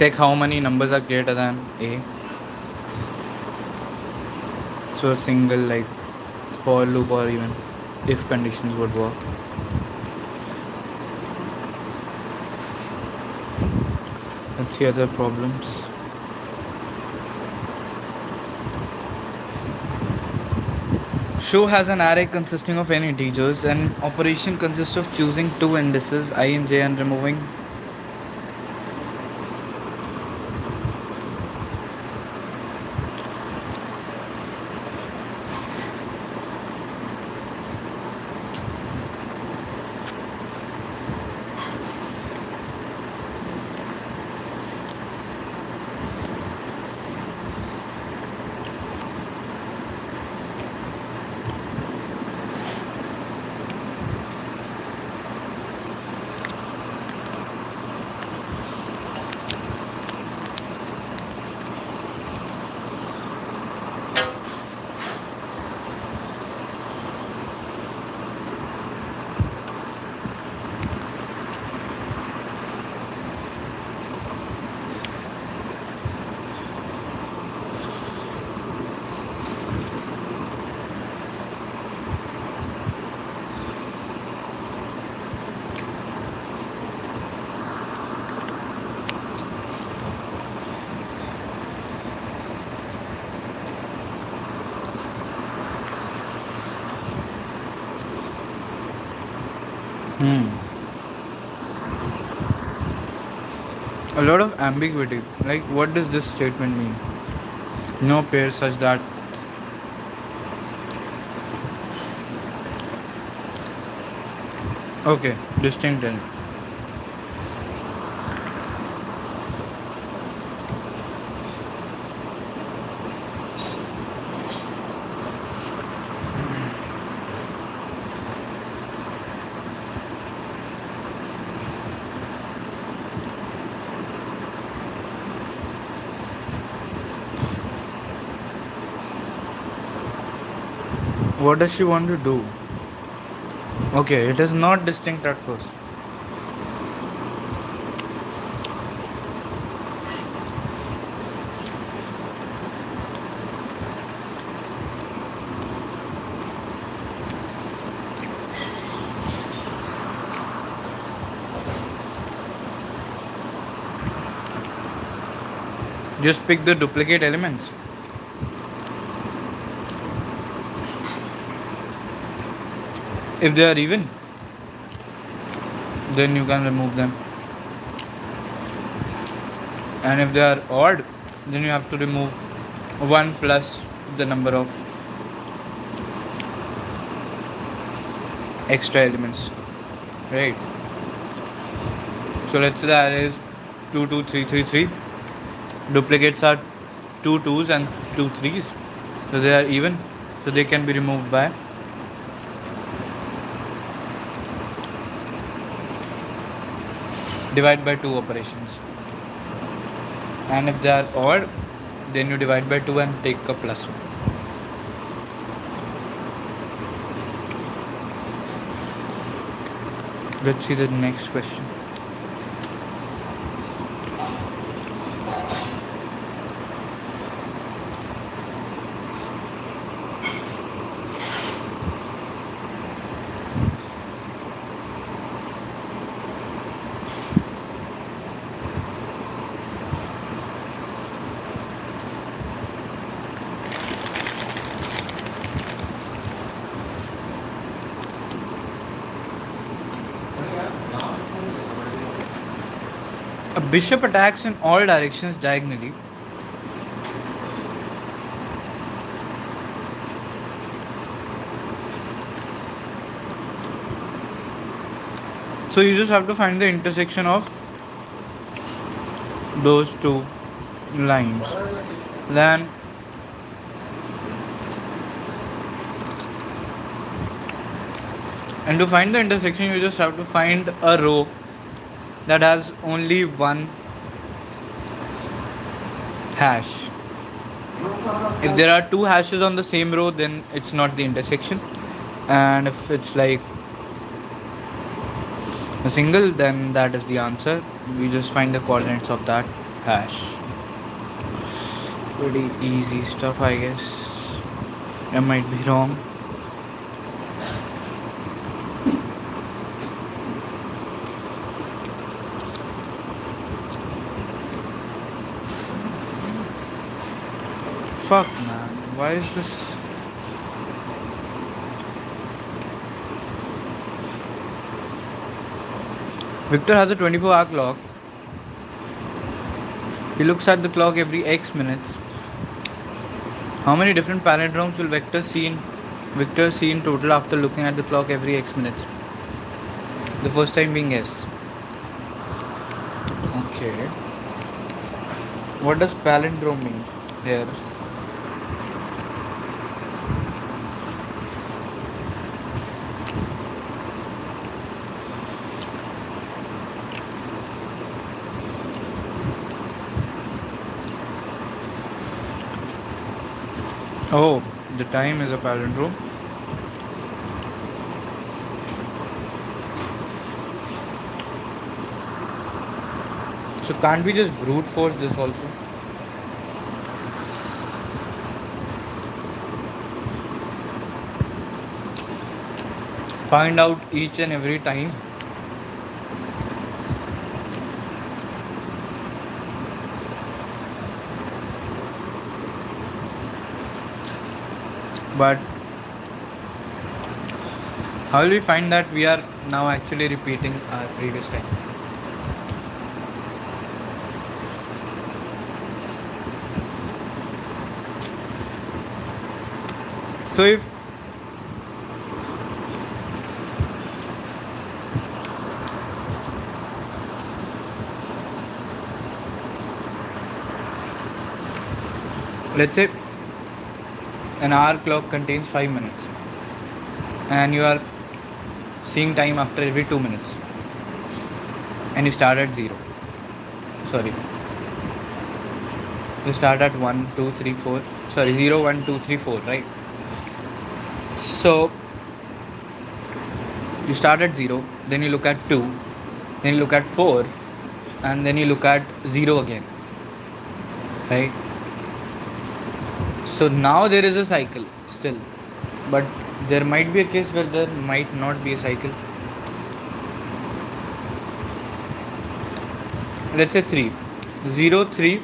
Check how many numbers are greater than a. So a single like for loop or even if conditions would work. Let's see other problems. Show has an array consisting of n integers. An operation consists of choosing two indices I and j and removing a lot of ambiguity. Like, what does this statement mean? No pair such that okay, distinct element. What does she want to do? Okay, it is not distinct at first. Just pick the duplicate elements. If they are even, then you can remove them. And if they are odd, then you have to remove 1 plus the number of extra elements, right? So let's say the array is 2 2 3 3 3. Duplicates are 2 2s and 2 3s, so they are even, so they can be removed by divide by 2 operations. And if they are odd, then you divide by 2 and take a plus 1. Let's see the next question. A bishop attacks in all directions diagonally. So you just have to find the intersection of those two lines. Then and to find the intersection, you just have to find a row that has only one hash. If there are two hashes on the same row, then it's not the intersection. And if it's like a single, then that is the answer. We just find the coordinates of that hash. Pretty easy stuff, I guess. I might be wrong. Fuck, man. Why is this? Victor has a 24-hour clock. He looks at the clock every X minutes. How many different palindromes will Victor see in total after looking at the clock every X minutes? The first time being S. Okay. What does palindrome mean here? Oh, the time is a palindrome. So can't we just brute force this also? Find out each and every time. But how will we find that we are now actually repeating our previous time? So if let's say an hour clock contains 5 minutes and you are seeing time after every 2 minutes and you start at 0. Sorry. You start at 1, 2, 3, 4. Sorry, 0, 1, 2, 3, 4, right? So you start at 0, then you look at 2, then you look at 4, and then you look at 0 again, right? So now there is a cycle still, but there might be a case where there might not be a cycle. Let's say 3, 0, 3,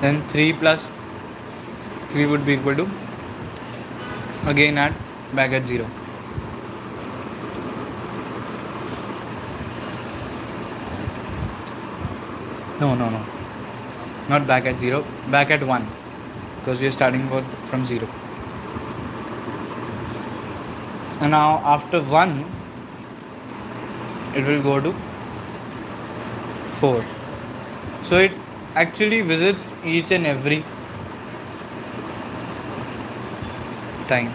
then 3 plus 3 would be equal to again back at 0. No, not back at 0, back at 1, because we are starting from 0. And now after 1 it will go to 4. So it actually visits each and every time.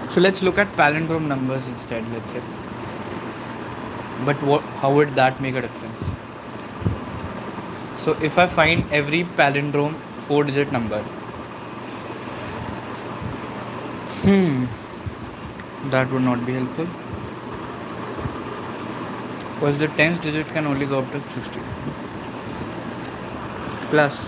So let's look at palindrome numbers instead, let's say. But how would that make a difference? So if I find every palindrome 4-digit number, that would not be helpful, because the 10th digit can only go up to 60. Plus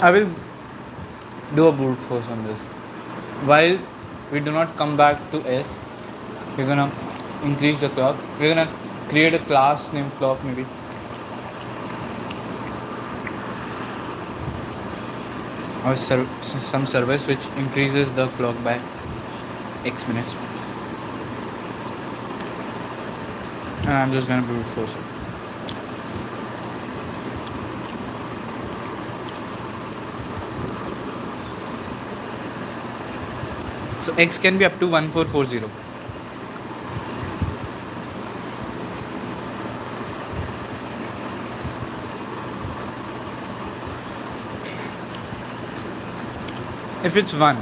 I will do a brute force on this. While we do not come back to S, we're gonna increase the clock. We're gonna create a class named clock maybe. Or some service which increases the clock by X minutes. And I'm just gonna brute force it. So x can be up to 1440. If it's 1,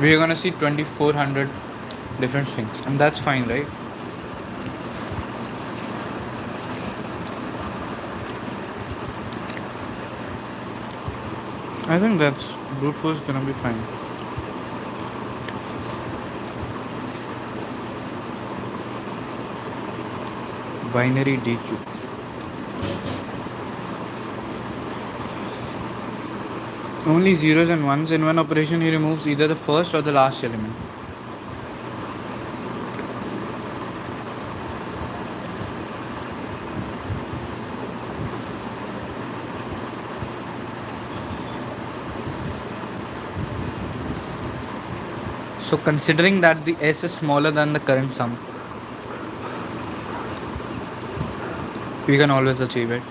we're gonna see 2400 different strings, and that's fine, right? I think that's brute force gonna be fine. Binary DQ. Only zeros and ones. In one operation, he removes either the first or the last element. So considering that the S is smaller than the current sum, we can always achieve it.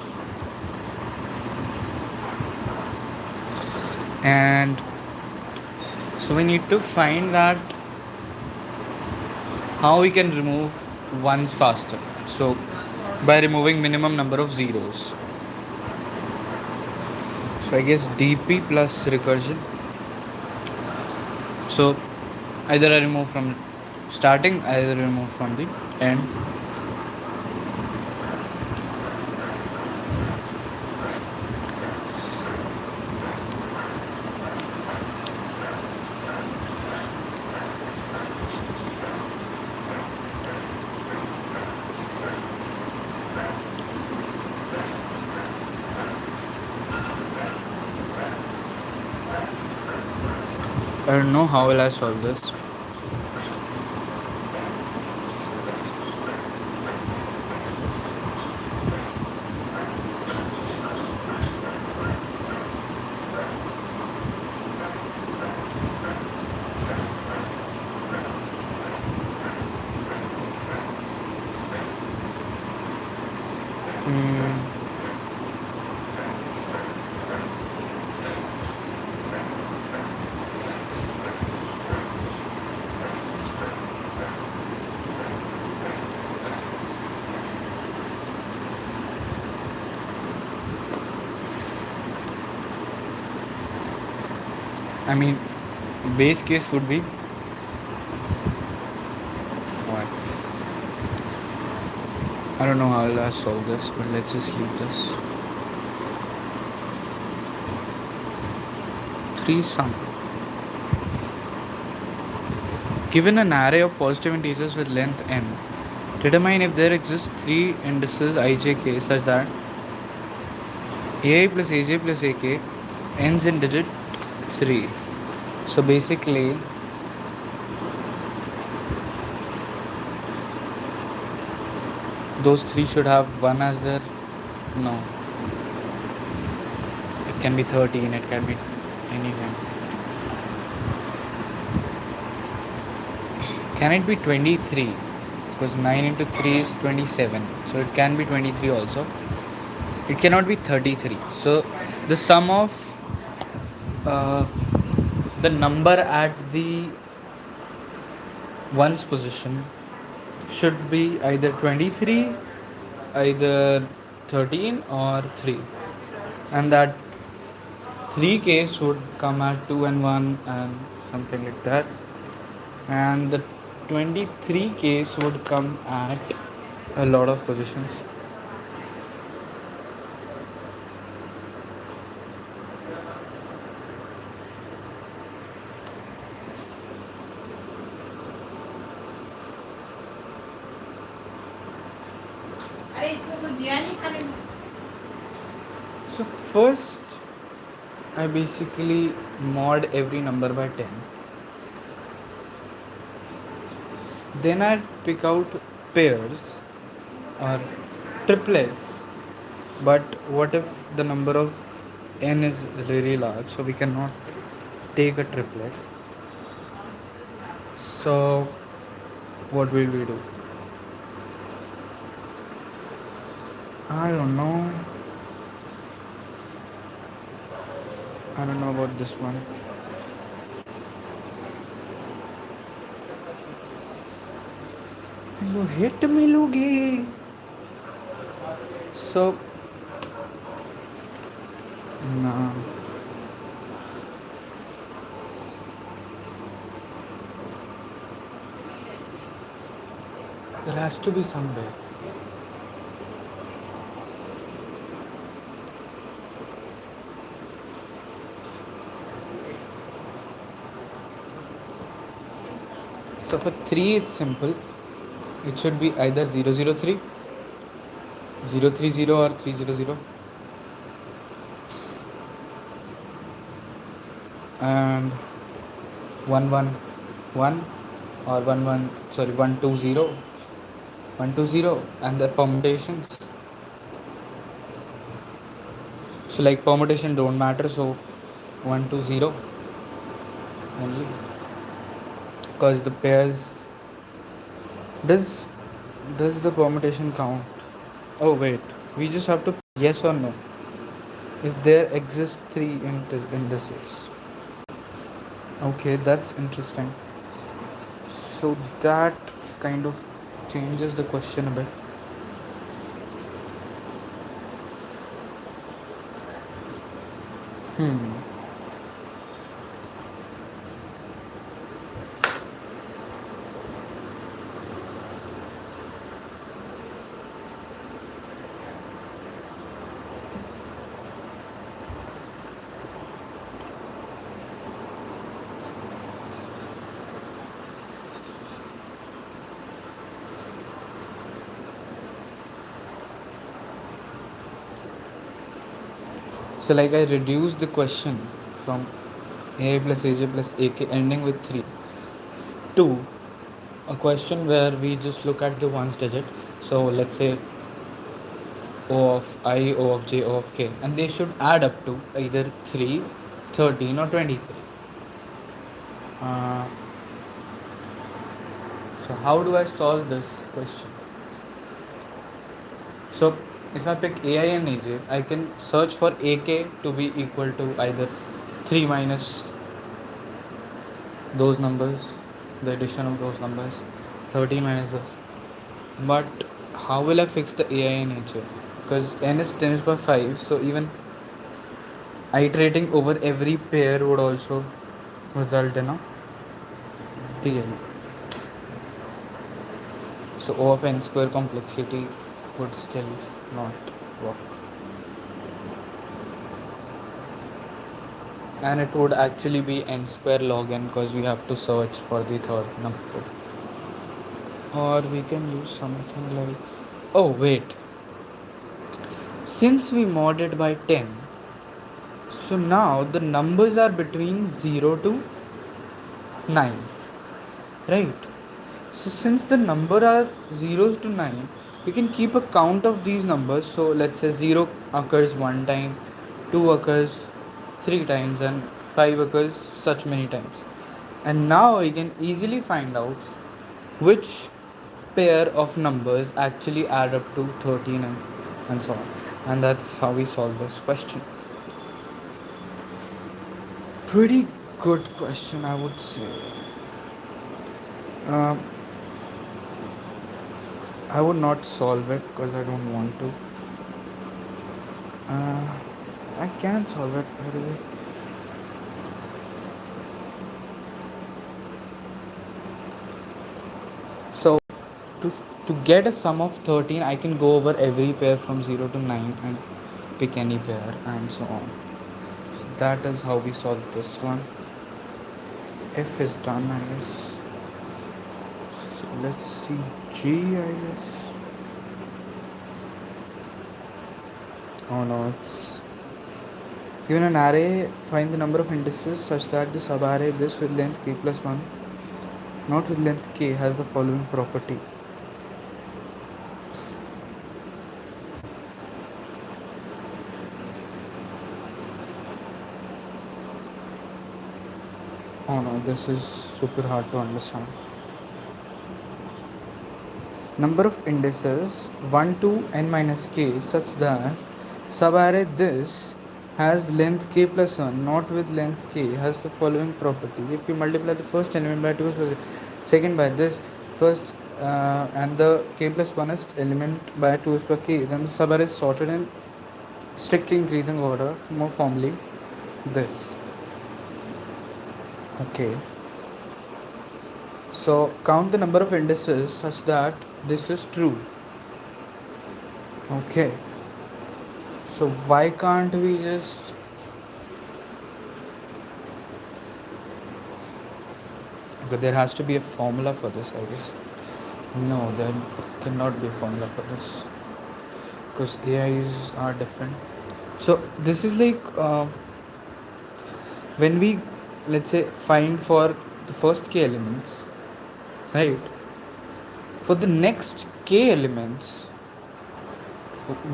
And so we need to find that how we can remove ones faster. So by removing minimum number of zeros. So I guess dp plus recursion. So either I remove from starting, either remove from the end. I don't know how will I solve this. I mean, base case would be what? I don't know how I'll solve this, but let's just leave this. 3 sum. Given an array of positive integers with length n, determine if there exist 3 indices ijk such that ai plus aj plus ak ends in digit 3. So basically, those 3 should have 1 as their, no, it can be 13, it can be anything. Can it be 23? Because 9 into 3 is 27, so it can be 23 also. It cannot be 33. So the sum of the number at the ones position should be either 23, either 13 or 3, and that 3 case would come at 2 and 1 and something like that, and the 23 case would come at a lot of positions. So first I basically mod every number by 10. Then I pick out pairs or triplets. But what if the number of n is really large, so we cannot take a triplet? So what will we do? I don't know. I don't know about this one. You hit me, Lugi. So, no. There has to be somewhere. So for 3 it's simple. It should be either 003, 030 or 300. And 111 or 11, sorry, 120, 120, and the permutations. So like permutation don't matter, so 120 only, because the pairs. Does the permutation count? Oh wait, we just have to yes or no if there exist three indices. Okay, that's interesting. So that kind of changes the question a bit. Hmm. So like I reduced the question from a plus aj plus ak ending with 3 to a question where we just look at the ones digit. So let's say O of I, O of j, O of k, and they should add up to either 3, 13 or 23. Uh, so how do I solve this question? So if I pick AI and AJ, I can search for AK to be equal to either 3 minus those numbers, the addition of those numbers, 13 minus this. But how will I fix the AI and AJ? Because n is 10 by 5, so even iterating over every pair would also result in a TL. So O of n square complexity would still not work. And it would actually be n square log n because we have to search for the third number. Or we can use something like, oh wait, since we modded by 10, so now the numbers are between 0 to 9, right? So since the number are 0 to 9, we can keep a count of these numbers. So let's say 0 occurs one time, 2 occurs 3 times, and 5 occurs such many times. And now we can easily find out which pair of numbers actually add up to 13 and so on. And that's how we solve this question. Pretty good question, I would say. Um, I would not solve it because I don't want to. I can solve it, by the way. So, to, to get a sum of 13, I can go over every pair from 0 to 9 and pick any pair and so on. So that is how we solve this one. F is done, I guess. So let's see G, I guess. Oh no, it's given an array, find the number of indices such that the subarray this with length k plus 1, not with length k, has the following property. Oh no, this is super hard to understand. Number of indices 1 to n minus k such that subarray this has length k plus 1, not with length k, has the following property. If you multiply the first element by 2 plus second by this first and the k plus 1 element by 2 plus k, then the subarray is sorted in strictly increasing order, more formally this. Okay. So count the number of indices such that this is true. Okay. So why can't we just okay, there has to be a formula for this, I guess. No, there cannot be a formula for this because AIs are different. So this is like when we let's say find for the first k elements, right? For the next k elements,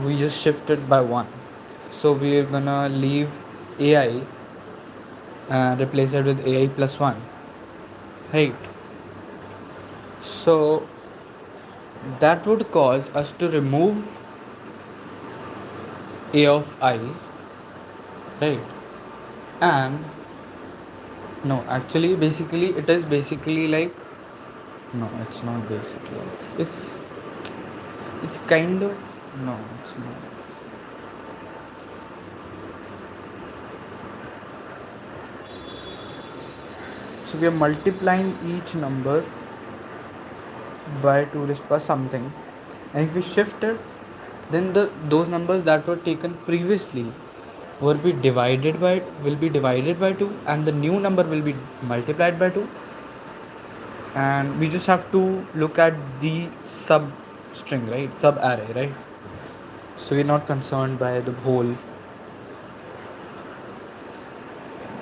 we just shifted by one. So we are gonna leave AI and replace it with AI plus one, right? So that would cause us to remove A of I, right? And no, actually, basically, it is basically like no, it's not basically. It's it's kind of no, it's not. So we are multiplying each number by 2 raised by something, and if we shift it, then those numbers that were taken previously will be divided by 2, and the new number will be multiplied by 2, and we just have to look at the sub string, right? Sub array, right? So we're not concerned by the whole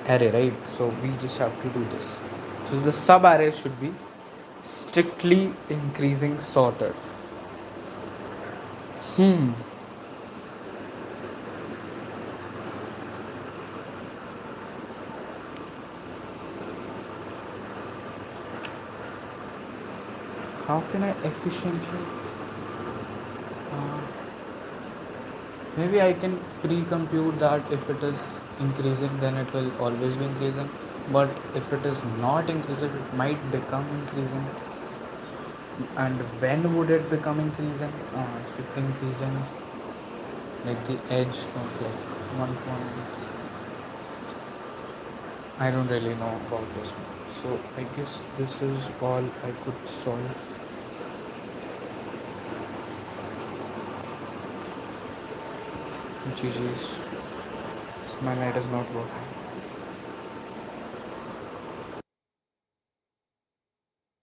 array, right? So we just have to do this. So the sub array should be strictly increasing sorted. Hmm. How can I efficiently? Uh, Maybe I can pre-compute that if it is increasing, then it will always be increasing. But if it is not increasing, it might become increasing. And when would it become increasing? Strictly increasing, like the edge of like 1 point. I don't really know about this one. So I guess this is all I could solve. GG's. My net is not working.